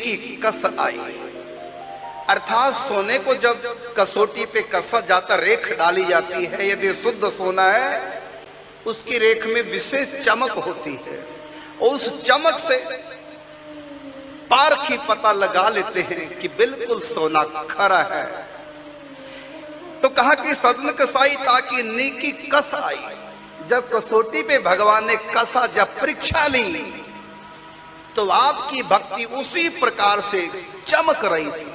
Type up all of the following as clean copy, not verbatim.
नीकी कस आई। अर्थात सोने को जब कसौटी पे कसा जाता, रेख डाली जाती है, यदि शुद्ध सोना है उसकी रेख में विशेष चमक होती है और उस चमक से पारखी पता लगा लेते हैं कि बिल्कुल सोना खरा है। तो कहा कि सदन कसाई ताकि नीकी कस आई। जब कसौटी पे भगवान ने कसा, जब परीक्षा ली, तो आपकी भक्ति उसी प्रकार से चमक रही थी।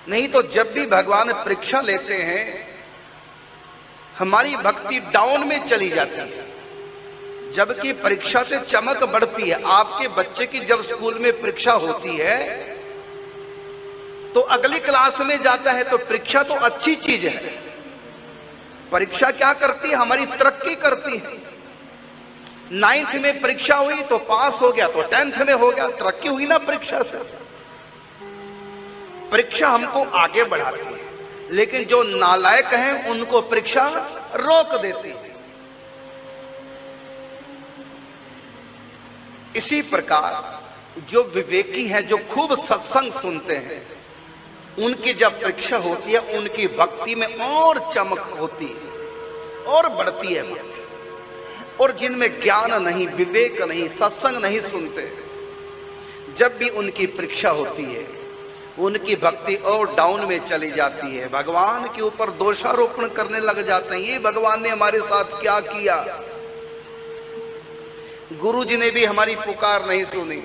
नहीं तो जब भी भगवान परीक्षा लेते हैं हमारी भक्ति डाउन में चली जाती है, जबकि परीक्षा से चमक बढ़ती है। आपके बच्चे की जब स्कूल में परीक्षा होती है तो अगली क्लास में जाता है, तो परीक्षा तो अच्छी चीज है। परीक्षा क्या करती है? हमारी तरक्की करती है। 9th में परीक्षा हुई तो पास हो गया, तो 10th में हो गया, तरक्की हुई ना परीक्षा से। परीक्षा हमको आगे बढ़ाती है, लेकिन जो नालायक हैं उनको परीक्षा रोक देती है। इसी प्रकार जो विवेकी हैं, जो खूब सत्संग सुनते हैं, उनकी जब परीक्षा होती है उनकी भक्ति में और चमक होती है और बढ़ती है भक्ति। और जिनमें ज्ञान नहीं, विवेक नहीं, सत्संग नहीं सुनते, जब भी उनकी परीक्षा होती है उनकी भक्ति और डाउन में चली जाती है। भगवान के ऊपर दोषारोपण करने लग जाते हैं, ये भगवान ने हमारे साथ क्या किया, गुरु जी ने भी हमारी पुकार नहीं सुनी।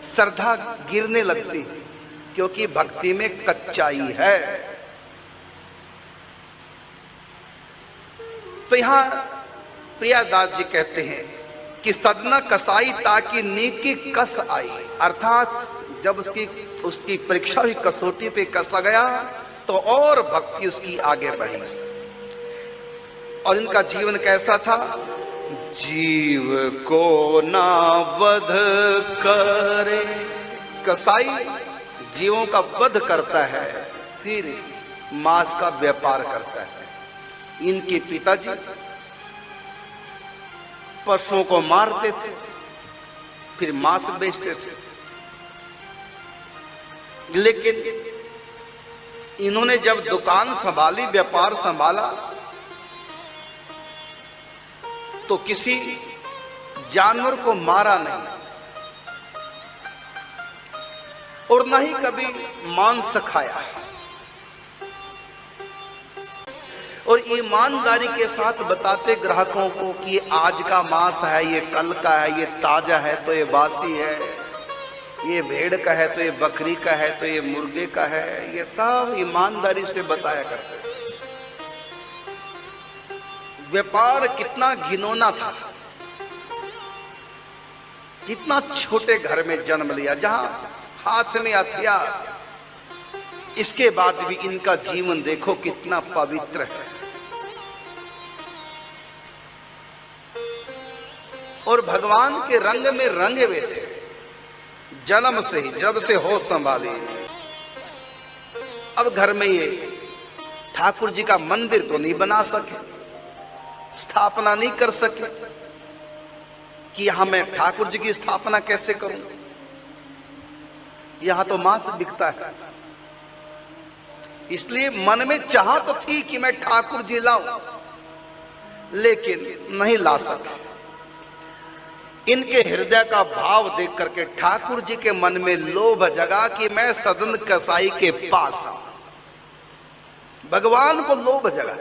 श्रद्धा गिरने लगती क्योंकि भक्ति में कच्चाई है। तो यहां प्रियादास जी कहते हैं कि सदना कसाई ताकि नीकी कस आई। अर्थात जब उसकी परीक्षा हुई, कसौटी पे कसा गया, तो और भक्ति उसकी आगे बढ़ी। और इनका जीवन कैसा था? जीव को ना वध करे। कसाई जीवों का वध करता है, फिर मांस का व्यापार करता है। इनके पिताजी पशुओं को मारते थे, फिर मांस बेचते थे। लेकिन इन्होंने जब दुकान संभाली, व्यापार संभाला, तो किसी जानवर को मारा नहीं और न ही कभी मांस खाया। और ईमानदारी के साथ बताते ग्राहकों को कि ये आज का मांस है, ये कल का है, ये ताजा है तो ये बासी है, ये भेड़ का है तो ये बकरी का है तो ये मुर्गे का है। ये सब ईमानदारी से बताया करते। व्यापार कितना घिनौना था, कितना छोटे घर में जन्म लिया, जहां हाथ में हथियार। इसके बाद भी इनका जीवन देखो कितना पवित्र है। और भगवान के रंग में रंगे हुए थे जन्म से ही, जब से होश संभाली। अब घर में ये ठाकुर जी का मंदिर तो नहीं बना सके, स्थापना नहीं कर सके कि यहां मैं ठाकुर जी की स्थापना कैसे करूं। यहां तो मांस बिकता है, इसलिए मन में चाह तो थी कि मैं ठाकुर जी लाऊं, लेकिन नहीं ला सके। इनके हृदय का भाव देख करके ठाकुर जी के मन में लोभ जगा कि मैं सदन कसाई के पास आऊं। भगवान को लोभ जगा,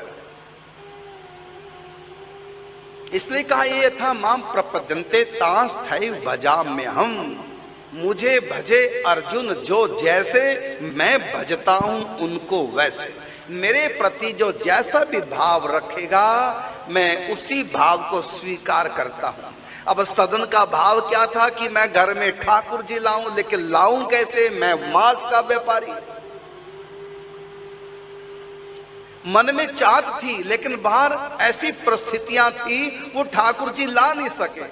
इसलिए कहा ये था माम प्रपद्यन्ते तांस थै भजाम में हम। मुझे भजे अर्जुन जो जैसे, मैं भजता हूं उनको वैसे। मेरे प्रति जो जैसा भी भाव रखेगा मैं उसी भाव को स्वीकार करता हूं। अब सदन का भाव क्या था कि मैं घर में ठाकुर जी लाऊं, लेकिन लाऊं कैसे? मैं मांस का व्यापारी। मन में चाहत थी, लेकिन बाहर ऐसी परिस्थितियां थी वो ठाकुर जी ला नहीं सके।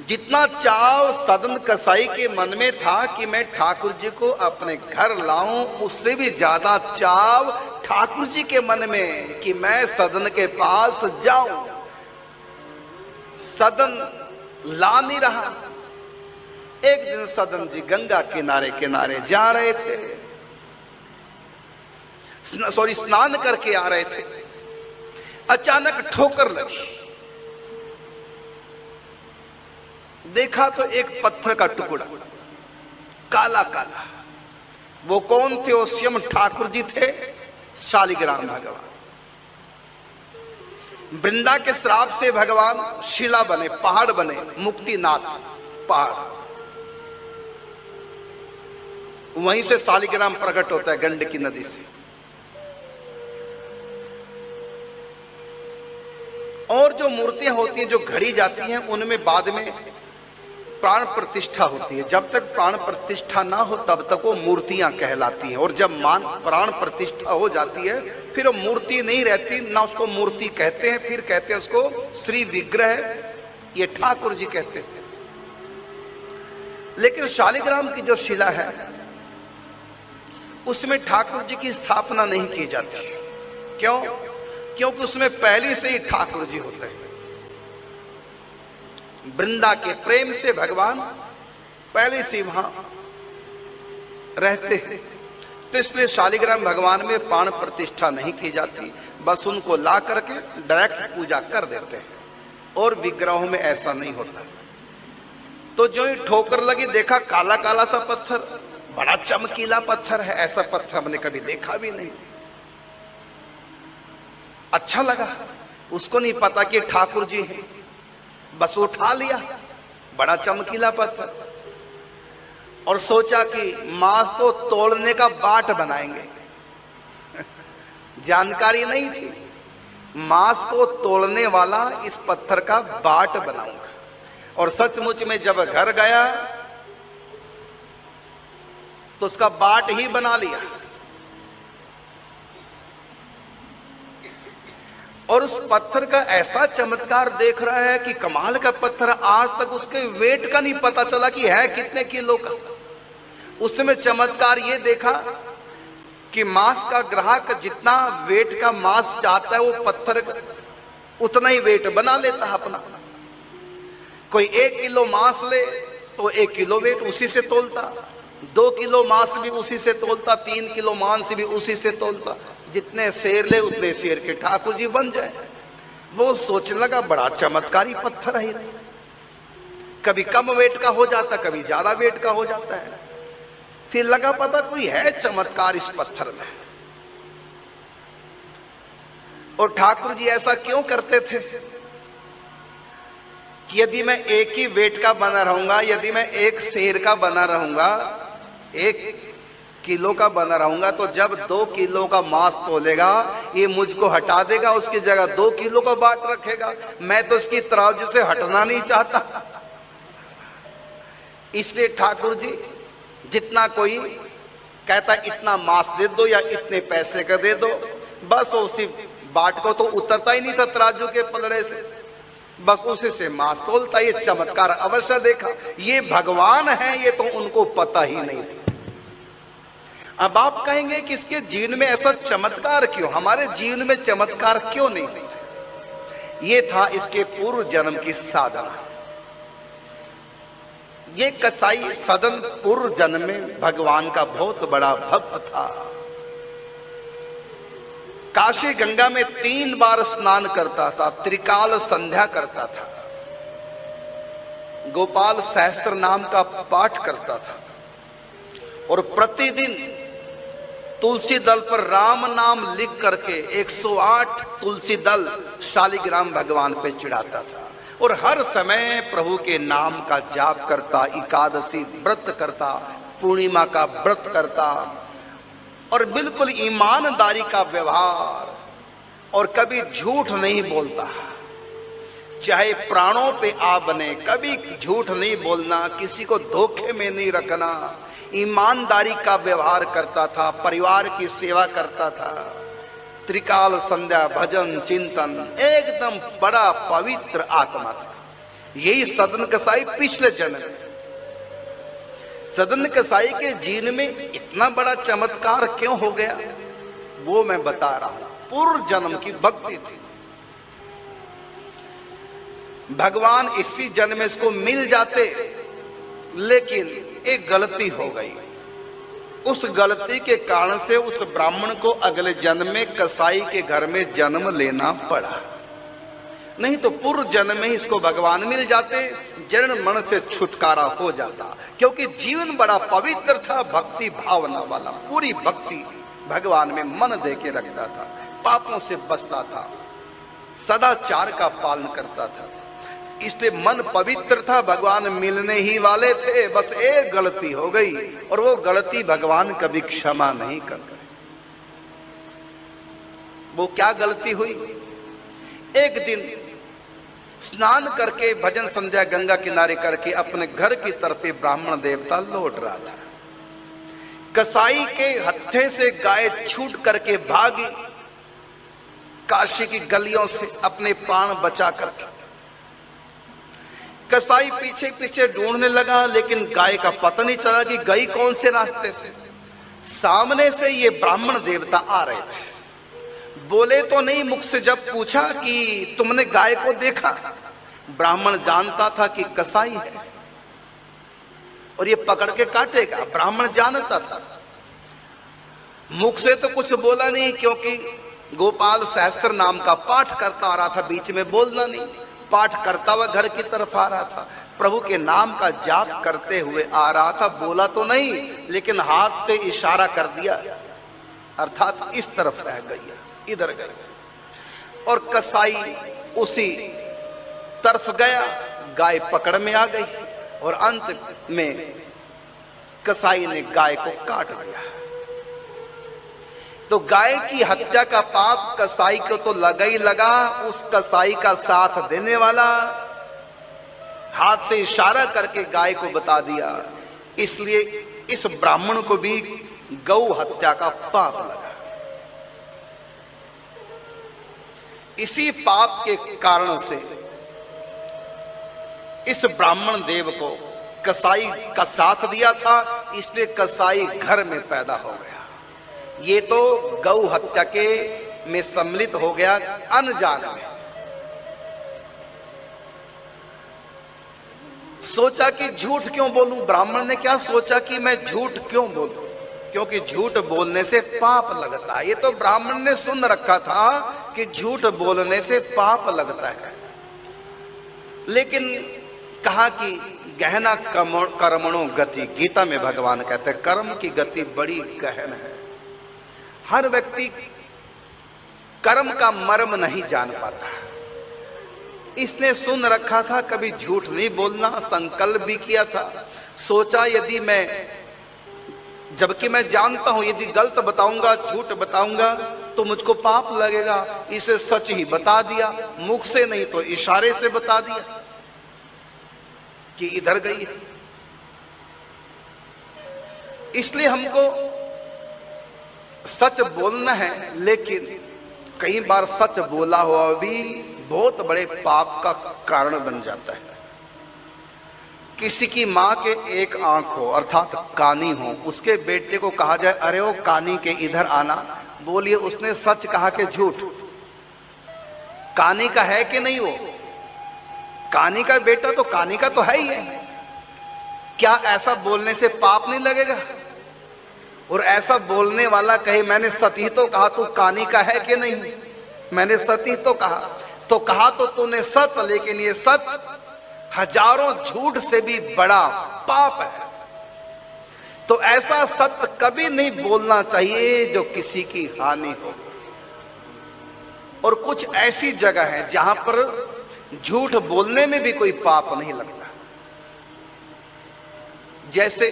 जितना चाव सदन कसाई के मन में था कि मैं ठाकुर जी को अपने घर लाऊं, उससे भी ज्यादा चाव ठाकुर जी के मन में कि मैं सदन के पास जाऊं। सदन ला नहीं रहा, एक दिन सदन जी गंगा किनारे किनारे जा रहे थे, स्नान करके आ रहे थे। अचानक ठोकर लगी। देखा तो एक पत्थर का टुकड़ा काला काला। वो कौन थे? वो स्वयं ठाकुर जी थे, शालिग्राम भगवान। वृंदा के श्राप से भगवान शिला बने, पहाड़ बने, मुक्तिनाथ पहाड़। वहीं से शालिग्राम प्रकट होता है, गंडकी नदी से। और जो मूर्तियां होती हैं, जो घड़ी जाती हैं, उनमें बाद में प्राण प्रतिष्ठा होती है। जब तक प्राण प्रतिष्ठा ना हो तब तक वो मूर्तियां कहलाती हैं। और जब प्राण प्रतिष्ठा हो जाती है फिर वो मूर्ति नहीं रहती, ना उसको मूर्ति कहते हैं, फिर कहते हैं उसको श्री विग्रह। ये ठाकुर जी कहते हैं। लेकिन शालिग्राम की जो शिला है उसमें ठाकुर जी की स्थापना नहीं की जाती। क्यों? क्योंकि उसमें पहले से ही ठाकुर जी होते हैं। वृंदा के प्रेम से भगवान पहले से वहां रहते हैं, तो इसलिए शालिग्राम भगवान में प्राण प्रतिष्ठा नहीं की जाती। बस उनको ला करके डायरेक्ट पूजा कर देते हैं। और विग्रहों में ऐसा नहीं होता। तो जो ही ठोकर लगी, देखा काला काला सा पत्थर, बड़ा चमकीला पत्थर है। ऐसा पत्थर हमने कभी देखा भी नहीं। अच्छा लगा। उसको नहीं पता कि ठाकुर जी हैं, बस उठा लिया, बड़ा चमकीला पत्थर। और सोचा कि मांस तो तोड़ने का बाट बनाएंगे। जानकारी नहीं थी, मांस को तोड़ने वाला इस पत्थर का बाट बनाऊंगा। और सचमुच में जब घर गया तो उसका बाट ही बना लिया। और उस पत्थर का ऐसा चमत्कार देख रहा है कि कमाल का पत्थर। आज तक उसके वेट का नहीं पता चला कि है कितने किलो का। उसमें चमत्कार ये देखा कि मांस का ग्राहक जितना वेट का मांस चाहता है, वो पत्थर उतना ही वेट बना लेता है अपना। कोई 1 किलो मांस ले तो 1 किलो वेट उसी से तोलता, 2 किलो मांस भी उसी से तोलता, 3 किलो मांस भी उसी से तोलता। जितने शेर ले उतने शेर के ठाकुर जी बन जाए। वो सोचने लगा बड़ा चमत्कारी पत्थर है। कभी कम वेट का हो जाता, कभी ज्यादा वेट का हो जाता है। फिर लगा पता कोई है चमत्कार इस पत्थर में। और ठाकुर जी ऐसा क्यों करते थे कि यदि मैं एक ही वेट का बना रहूंगा, यदि मैं एक शेर का बना रहूंगा, 1 किलो का बना रहूंगा, तो जब 2 किलो का मांस तोलेगा ये मुझको हटा देगा, उसकी जगह 2 किलो का बाट रखेगा। मैं तो इसकी तराजू से हटना नहीं चाहता। इसलिए ठाकुर जी जितना कोई कहता इतना मांस दे दो या इतने पैसे का दे दो, बस उसी बाट को तो उतरता ही नहीं था तराजू के पलड़े से, बस उसी से मांस तोलता। ये चमत्कार अवश्य देखा। ये भगवान है, ये तो उनको पता ही नहीं था। अब आप कहेंगे कि इसके जीवन में ऐसा चमत्कार क्यों, हमारे जीवन में चमत्कार क्यों नहीं? ये था इसके पूर्व जन्म की साधना। ये कसाई सदन पूर्व जन्म में भगवान का बहुत बड़ा भक्त था। काशी गंगा में 3 बार स्नान करता था, त्रिकाल संध्या करता था, गोपाल सहस्त्र नाम का पाठ करता था, और प्रतिदिन तुलसी दल पर राम नाम लिख करके 108 तुलसी दल शालिग्राम भगवान पे चढ़ाता था। और हर समय प्रभु के नाम का जाप करता, एकादशी व्रत करता, पूर्णिमा का व्रत करता, और बिल्कुल ईमानदारी का व्यवहार, और कभी झूठ नहीं बोलता। चाहे प्राणों पे आ बने, कभी झूठ नहीं बोलना, किसी को धोखे में नहीं रखना, ईमानदारी का व्यवहार करता था, परिवार की सेवा करता था, त्रिकाल संध्या भजन चिंतन, एकदम बड़ा पवित्र आत्मा था। यही सदन कसाई पिछले जन्म। सदन कसाई के जीवन में इतना बड़ा चमत्कार क्यों हो गया वो मैं बता रहा हूं। पूर्व जन्म की भक्ति थी। भगवान इसी जन्म में इसको मिल जाते लेकिन एक गलती हो गई। उस गलती के कारण से उस ब्राह्मण को अगले जन्म में कसाई के घर में जन्म लेना पड़ा। नहीं तो पूर्व जन्म में इसको भगवान मिल जाते, जन्म मरण से छुटकारा हो जाता। क्योंकि जीवन बड़ा पवित्र था, भक्ति भावना वाला, पूरी भक्ति भगवान में मन दे के रखता था, पापों से बचता था, सदाचार का पालन करता था, इसलिए मन पवित्र था, भगवान मिलने ही वाले थे। बस एक गलती हो गई और वो गलती भगवान कभी क्षमा नहीं करते। वो क्या गलती हुई? एक दिन स्नान करके भजन संध्या गंगा किनारे करके अपने घर की तरफ ब्राह्मण देवता लौट रहा था। कसाई के हत्थे से गाय छूट करके भागी काशी की गलियों से अपने प्राण बचा करके। कसाई पीछे पीछे ढूंढने लगा, लेकिन गाय का पता नहीं चला कि गई कौन से रास्ते से। सामने से ये ब्राह्मण देवता आ रहे थे, बोले तो नहीं मुख से। जब पूछा कि तुमने गाय को देखा, ब्राह्मण जानता था कि कसाई है और ये पकड़ के काटेगा, ब्राह्मण जानता था। मुख से तो कुछ बोला नहीं, क्योंकि गोपाल सहस्त्र नाम का पाठ करता आ रहा था, बीच में बोलना नहीं। पाठ करता हुआ घर की तरफ आ रहा था, प्रभु के नाम का जाप करते हुए आ रहा था। बोला तो नहीं, लेकिन हाथ से इशारा कर दिया, अर्थात इस तरफ रह गई, इधर गई। और कसाई उसी तरफ गया, गाय पकड़ में आ गई और अंत में कसाई ने गाय को काट दिया। तो गाय की हत्या का पाप कसाई को तो लगा ही लगा। उस कसाई का साथ देने वाला हाथ से इशारा करके गाय को बता दिया, इसलिए इस ब्राह्मण को भी गौ हत्या का पाप लगा। इसी पाप के कारण से इस ब्राह्मण देव को कसाई का साथ दिया था, इसलिए कसाई घर में पैदा हो गया। ये तो गौ हत्या के में सम्मिलित हो गया अनजान में। सोचा कि झूठ क्यों बोलूं। ब्राह्मण ने क्या सोचा कि मैं झूठ क्यों बोलूं, क्योंकि झूठ बोलने से पाप लगता है। ये तो ब्राह्मण ने सुन रखा था कि झूठ बोलने से पाप लगता है, लेकिन कहा कि गहना कर्मणो गति। गीता में भगवान कहते हैं कर्म की गति बड़ी गहन है। हर व्यक्ति कर्म का मर्म नहीं जान पाता। इसने सुन रखा था कभी झूठ नहीं बोलना, संकल्प भी किया था। सोचा यदि मैं, जबकि मैं जानता हूं यदि गलत बताऊंगा, झूठ बताऊंगा तो मुझको पाप लगेगा, इसे सच ही बता दिया। मुख से नहीं तो इशारे से बता दिया कि इधर गई है। इसलिए हमको सच बोलना है, लेकिन कई बार सच बोला हुआ भी बहुत बड़े पाप का कारण बन जाता है। किसी की मां के एक आंख हो अर्थात कानी हो, उसके बेटे को कहा जाए अरे वो कानी के इधर आना, बोलिए उसने सच कहा कि झूठ? कानी का है कि नहीं? वो कानी का बेटा तो कानी का तो है ही है। क्या ऐसा बोलने से पाप नहीं लगेगा? और ऐसा बोलने वाला कहे मैंने सच ही तो कहा, तू कानी का है कि नहीं? मैंने सच ही तो कहा तो तूने सच, लेकिन ये सच हजारों झूठ से भी बड़ा पाप है। तो ऐसा सत्य कभी नहीं बोलना चाहिए जो किसी की हानि हो। और कुछ ऐसी जगह है जहां पर झूठ बोलने में भी कोई पाप नहीं लगता। जैसे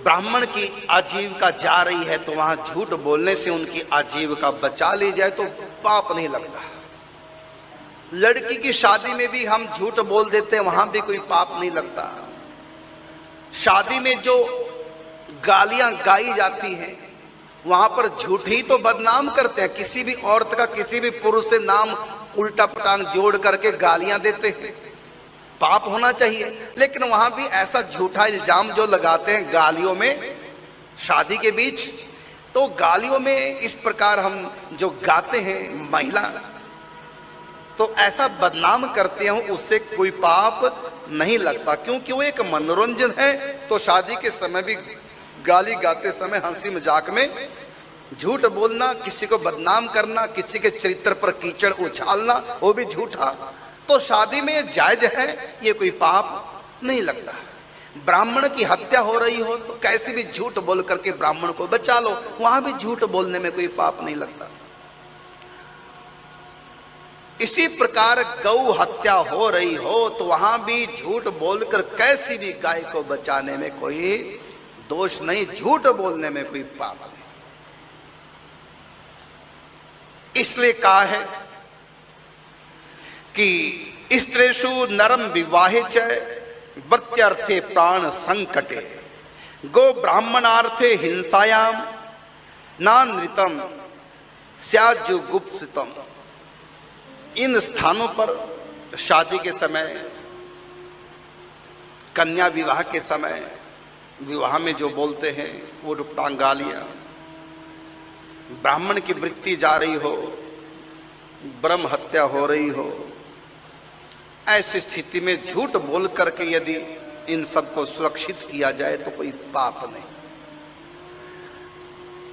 ब्राह्मण की आजीविका जा रही है तो वहां झूठ बोलने से उनकी आजीविका बचा ली जाए तो पाप नहीं लगता। लड़की की शादी में भी हम झूठ बोल देते हैं, वहां भी कोई पाप नहीं लगता। शादी में जो गालियां गाई जाती हैं वहां पर झूठ ही तो बदनाम करते हैं। किसी भी औरत का किसी भी पुरुष से नाम उल्टा पटांग जोड़ करके गालियां देते हैं, पाप होना चाहिए। लेकिन वहां भी ऐसा झूठा इल्जाम जो लगाते हैं गालियों में शादी के बीच, तो गालियों में इस प्रकार हम जो गाते हैं, महिला तो ऐसा बदनाम करते हो उससे कोई पाप नहीं लगता, क्योंकि वो एक मनोरंजन है। तो शादी के समय भी गाली गाते समय हंसी मजाक में झूठ बोलना, किसी को बदनाम करना, किसी के चरित्र पर कीचड़ उछालना, वो भी झूठा, तो शादी में ये जायज है, ये कोई पाप नहीं लगता। ब्राह्मण की हत्या हो रही हो तो कैसे भी झूठ बोल करके ब्राह्मण को बचा लो, वहां भी झूठ बोलने में कोई पाप नहीं लगता। इसी प्रकार गौ हत्या हो रही हो तो वहां भी झूठ बोलकर कैसी भी गाय को बचाने में कोई दोष नहीं, झूठ बोलने में कोई पाप नहीं। इसलिए कहा है कि स्त्रेषु नरम विवाहे च वृत्यर्थे प्राण संकटे गो ब्राह्मणार्थे हिंसायाम नानृतम स्याजु गुप्तम। इन स्थानों पर शादी के समय, कन्या विवाह के समय, विवाह में जो बोलते हैं वो रुपटांग गालियां, ब्राह्मण की वृत्ति जा रही हो, ब्रह्म हत्या हो रही हो, ऐसी स्थिति में झूठ बोल करके यदि इन सबको सुरक्षित किया जाए तो कोई पाप नहीं।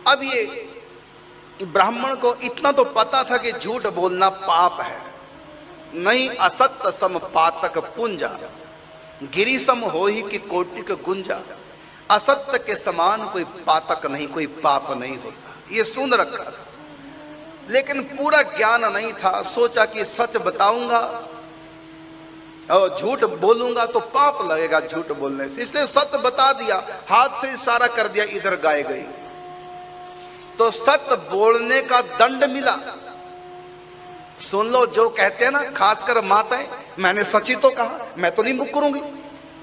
अब ये ब्राह्मण को इतना तो पता था कि झूठ बोलना पाप है, नहीं असत्य सम पातक पुंजा गिरी सम हो ही कि कोटि का गुंजा। असत्य के समान कोई पातक नहीं, कोई पाप नहीं होता, ये सुन रखा था, लेकिन पूरा ज्ञान नहीं था। सोचा कि सच बताऊंगा और झूठ बोलूंगा तो पाप लगेगा झूठ बोलने से, इसलिए सत्य बता दिया, हाथ से इशारा कर दिया, इधर गाय गई, तो सत्य बोलने का दंड मिला। सुन लो, जो कहते हैं ना, खासकर माताएं, मैंने सच ही तो कहा, मैं तो नहीं मुकरूंगी,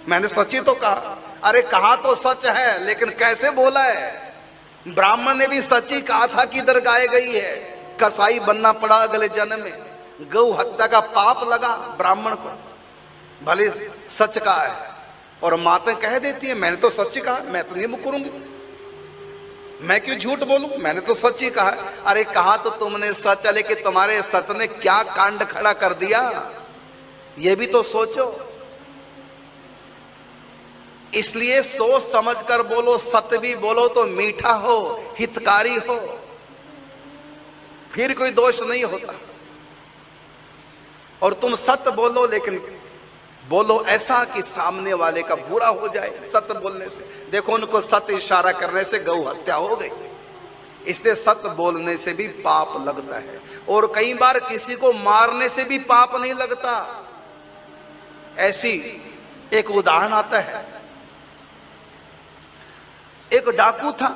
मैंने सच ही तो कहा। अरे कहा तो सच है, लेकिन कैसे बोला है? ब्राह्मण ने भी सच ही कहा था कि इधर गाय गई है, कसाई बनना पड़ा अगले जन्म में। गौ हत्या का पाप लगा ब्राह्मण को, भले सच कहा है, और माता कह देती है मैंने तो सच ही कहा, मैं तो नहीं मुकरूंगी, मैं क्यों झूठ बोलूं, मैंने तो सच ही कहा। अरे कहा तो तुमने सच, लेकिन तुम्हारे सच ने क्या कांड खड़ा कर दिया, ये भी तो सोचो। इसलिए सोच समझ कर बोलो, सत्य भी बोलो तो मीठा हो, हितकारी हो, फिर कोई दोष नहीं होता। और तुम सत्य बोलो, लेकिन बोलो ऐसा कि सामने वाले का बुरा हो जाए सत्य बोलने से। देखो, उनको सत्य इशारा करने से गौ हत्या हो गई, इसलिए सत्य बोलने से भी पाप लगता है। और कई बार किसी को मारने से भी पाप नहीं लगता। ऐसी एक उदाहरण आता है, एक डाकू था,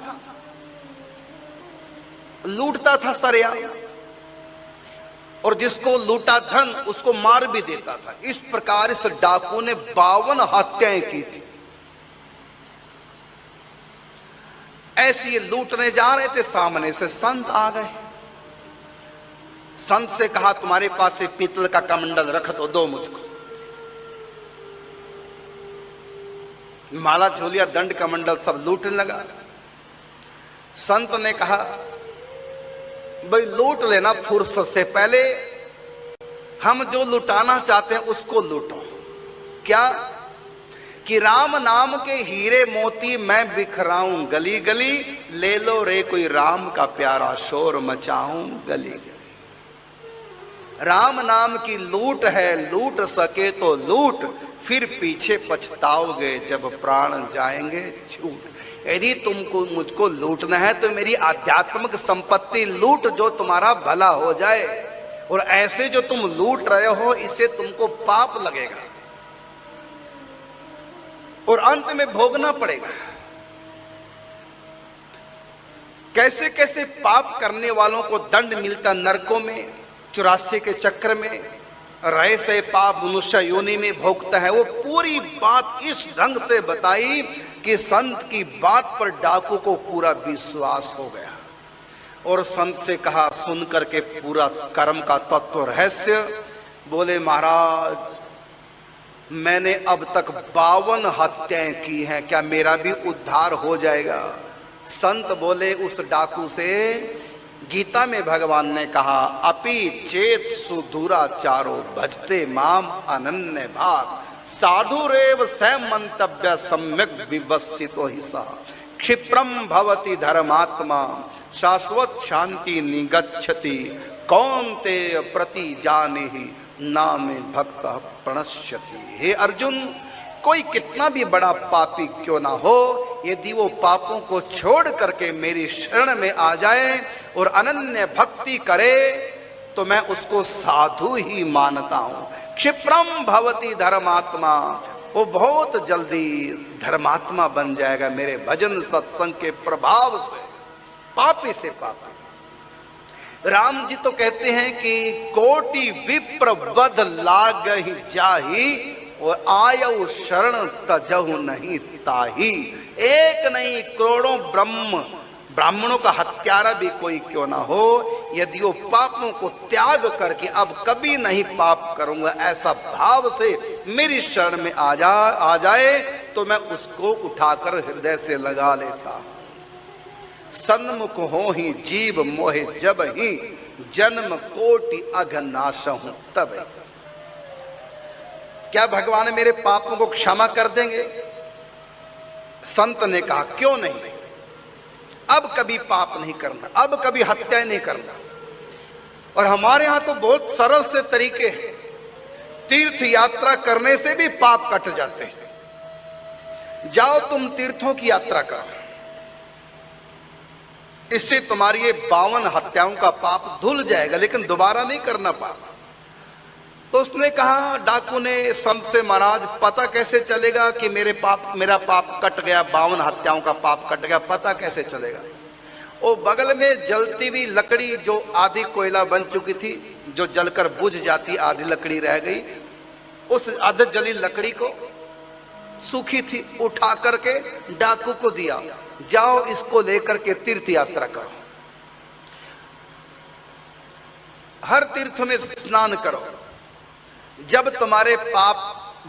लूटता था सरेआम, और जिसको लूटा धन उसको मार भी देता था। इस प्रकार इस डाकू ने 52 हत्याएं की थी। ऐसे ये लूटने जा रहे थे, सामने से संत आ गए। संत से कहा तुम्हारे पास से पीतल का कमंडल रख दो मुझको। माला झोलिया दंड कमंडल सब लूटने लगा। संत ने कहा भाई लूट लेना फुर्सत से, पहले हम जो लुटाना चाहते हैं उसको लूटो। क्या? कि राम नाम के हीरे मोती मैं बिखराऊं गली गली, ले लो रे कोई राम का प्यारा शोर मचाऊं गली गली। राम नाम की लूट है, लूट सके तो लूट, फिर पीछे पछताओगे जब प्राण जाएंगे छूट। यदि तुमको मुझको लूटना है तो मेरी आध्यात्मिक संपत्ति लूट, जो तुम्हारा भला हो जाए। और ऐसे जो तुम लूट रहे हो इससे तुमको पाप लगेगा और अंत में भोगना पड़ेगा। कैसे कैसे पाप करने वालों को दंड मिलता नरकों में, 84 के चक्र में, रहे से पाप मनुष्य योनि में भोगता है। वो पूरी बात इस ढंग से बताई कि संत की बात पर डाकू को पूरा विश्वास हो गया। और संत से कहा सुन करके पूरा कर्म का तत्व रहस्य, बोले महाराज मैंने अब तक 52 हत्याएं की हैं, क्या मेरा भी उद्धार हो जाएगा? संत बोले उस डाकू से गीता में भगवान ने कहा, अपि चेत सुदूराचारो भजते माम अनन्य भाग साधुरेव स मंतव्य सम्यक विवसितो हि सः क्षिप्रम भवति धर्मात्मा शाश्वत शांति निगच्छति कौन्तेय प्रति जाने ही नामे भक्त प्रणश्यति। हे अर्जुन, कोई कितना भी बड़ा पापी क्यों ना हो, यदि वो पापों को छोड़ करके मेरी शरण में आ जाए और अनन्य भक्ति करे तो मैं उसको साधु ही मानता हूं। क्षिप्रम भवति धर्मात्मा, वो बहुत जल्दी धर्मात्मा बन जाएगा मेरे भजन सत्संग के प्रभाव से, पापी से पापी। राम जी तो कहते हैं कि कोटि विप्र बद लागहि जाहि और आयु शरण तजहु नहीं ताही। एक नहीं करोड़ों ब्राह्मणों का हत्यारा भी कोई क्यों ना हो, यदि वो पापों को त्याग करके अब कभी नहीं पाप करूंगा ऐसा भाव से मेरी शरण में आ जाए तो मैं उसको उठाकर हृदय से लगा लेता हूं। सन्मुख हो ही जीव मोहे जब ही जन्म कोटि अघनाशहु तब। क्या भगवान मेरे पापों को क्षमा कर देंगे? संत ने कहा, क्यों नहीं, अब कभी पाप नहीं करना, अब कभी हत्या नहीं करना। और हमारे यहां तो बहुत सरल से तरीके हैं, तीर्थ यात्रा करने से भी पाप कट जाते हैं। जाओ तुम तीर्थों की यात्रा करो, इससे तुम्हारी ये 52 हत्याओं का पाप धुल जाएगा, लेकिन दोबारा नहीं करना पाप। तो उसने कहा, डाकू ने संत से, महाराज पता कैसे चलेगा कि मेरा पाप कट गया, 52 हत्याओं का पाप कट गया, पता कैसे चलेगा? वो बगल में जलती हुई लकड़ी जो आधी कोयला बन चुकी थी, जो जलकर बुझ जाती, आधी लकड़ी रह गई, उस आधी जली लकड़ी को सूखी थी उठा करके डाकू को दिया, जाओ इसको लेकर के तीर्थ यात्रा करो, हर तीर्थ में स्नान करो। जब तुम्हारे पाप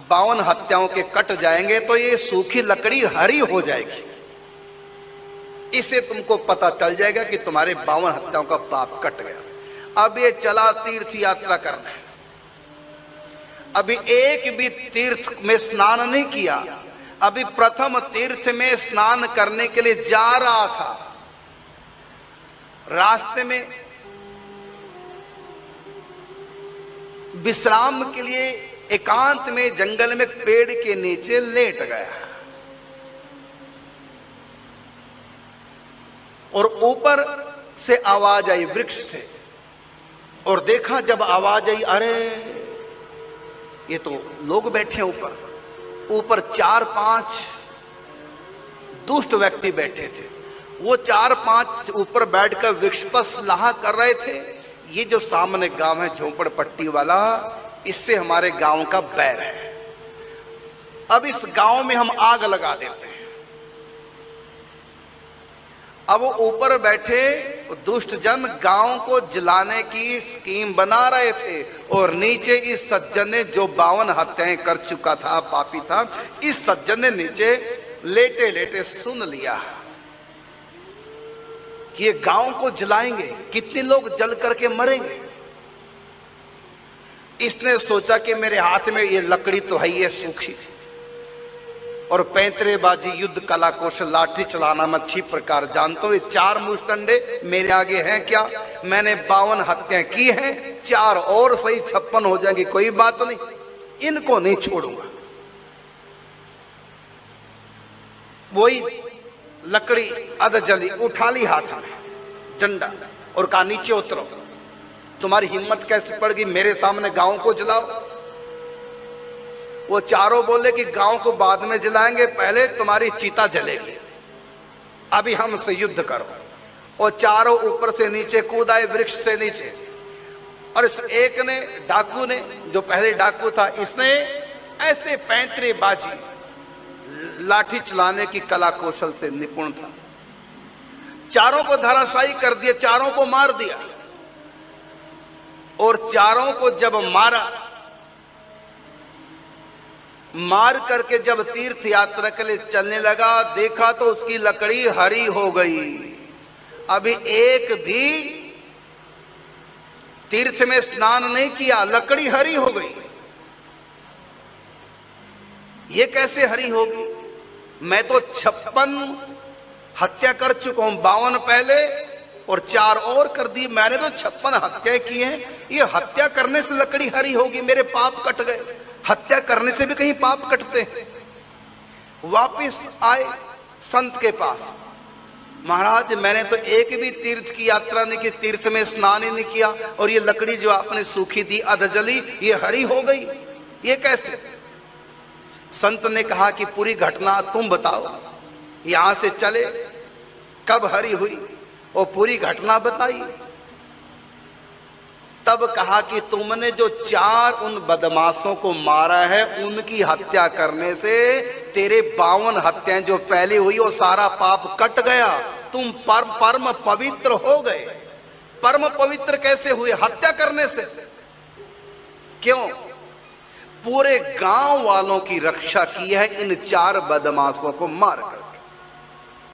52 हत्याओं के कट जाएंगे तो ये सूखी लकड़ी हरी हो जाएगी, इससे तुमको पता चल जाएगा कि तुम्हारे 52 हत्याओं का पाप कट गया। अब ये चला तीर्थ यात्रा करना है, अभी एक भी तीर्थ में स्नान नहीं किया, अभी प्रथम तीर्थ में स्नान करने के लिए जा रहा था। रास्ते में विश्राम के लिए एकांत में जंगल में पेड़ के नीचे लेट गया और ऊपर से आवाज आई वृक्ष से, और देखा जब आवाज आई, अरे ये तो लोग बैठे ऊपर 4-5 दुष्ट व्यक्ति बैठे थे। वो 4-5 ऊपर बैठकर वृक्ष पर सलाह कर रहे थे, ये जो सामने गांव है झोपड़पट्टी वाला, इससे हमारे गांव का बैर है, अब इस गांव में हम आग लगा देते हैं। अब वो ऊपर बैठे दुष्ट जन गांव को जलाने की स्कीम बना रहे थे, और नीचे इस सज्जन ने, जो 52 हत्याएं कर चुका था, पापी था, इस सज्जन ने नीचे लेटे लेटे सुन लिया कि ये गांव को जलाएंगे, कितने लोग जल करके मरेंगे। इसने सोचा कि मेरे हाथ में ये लकड़ी तो है, ये सूखी, और पैंतरेबाजी, युद्ध कला कौशल, लाठी चलाना मैं अच्छी प्रकार जानता हूं, ये 4 मुष्टंडे मेरे आगे हैं क्या? मैंने 52 हत्याएं की हैं, 4 और सही 56 हो जाएंगी, कोई बात नहीं, इनको नहीं छोड़ूंगा। वही लकड़ी अध जली उठा ली हाथ में डंडा और कहा, नीचे उतरो, तुम्हारी हिम्मत कैसे पड़ गई मेरे सामने गांव को जलाओ? वो चारों बोले कि गांव को बाद में जलाएंगे, पहले तुम्हारी चिता जलेगी, अभी हमसे युद्ध करो। और चारों ऊपर से नीचे कूद आए, वृक्ष से नीचे। और इस एक ने, डाकू ने, जो पहले डाकू था, इसने ऐसे पैंतरेबाजी, लाठी चलाने की कला कौशल से निपुण था, चारों को धराशायी कर दिया, चारों को मार दिया। और चारों को जब मार करके जब तीर्थ यात्रा के लिए चलने लगा, देखा तो उसकी लकड़ी हरी हो गई, अभी एक भी तीर्थ में स्नान नहीं किया, लकड़ी हरी हो गई। ये कैसे हरी होगी? मैं तो 56 हत्या कर चुका हूं, 52 पहले और 4 और कर दी, मैंने तो 56 हत्या की हैं। ये हत्या करने से लकड़ी हरी होगी? मेरे पाप कट गए। हत्या करने से भी कहीं पाप कटते हैं? वापिस आए संत के पास, महाराज मैंने तो एक भी तीर्थ की यात्रा नहीं की, तीर्थ में स्नान ही नहीं किया, और ये लकड़ी जो आपने सूखी दी अधजली, ये हरी हो गई, ये कैसे? संत ने कहा कि पूरी घटना तुम बताओ, यहां से चले, कब हरी हुई, और पूरी घटना बताई। तब कहा कि तुमने जो 4 उन बदमाशों को मारा है, उनकी हत्या करने से तेरे 52 हत्याएं जो पहले हुई वो सारा पाप कट गया, तुम परम पवित्र हो गए। परम पवित्र कैसे हुए? हत्या करने से। क्यों? पूरे गांव वालों की रक्षा की है इन 4 बदमाशों को मारकर।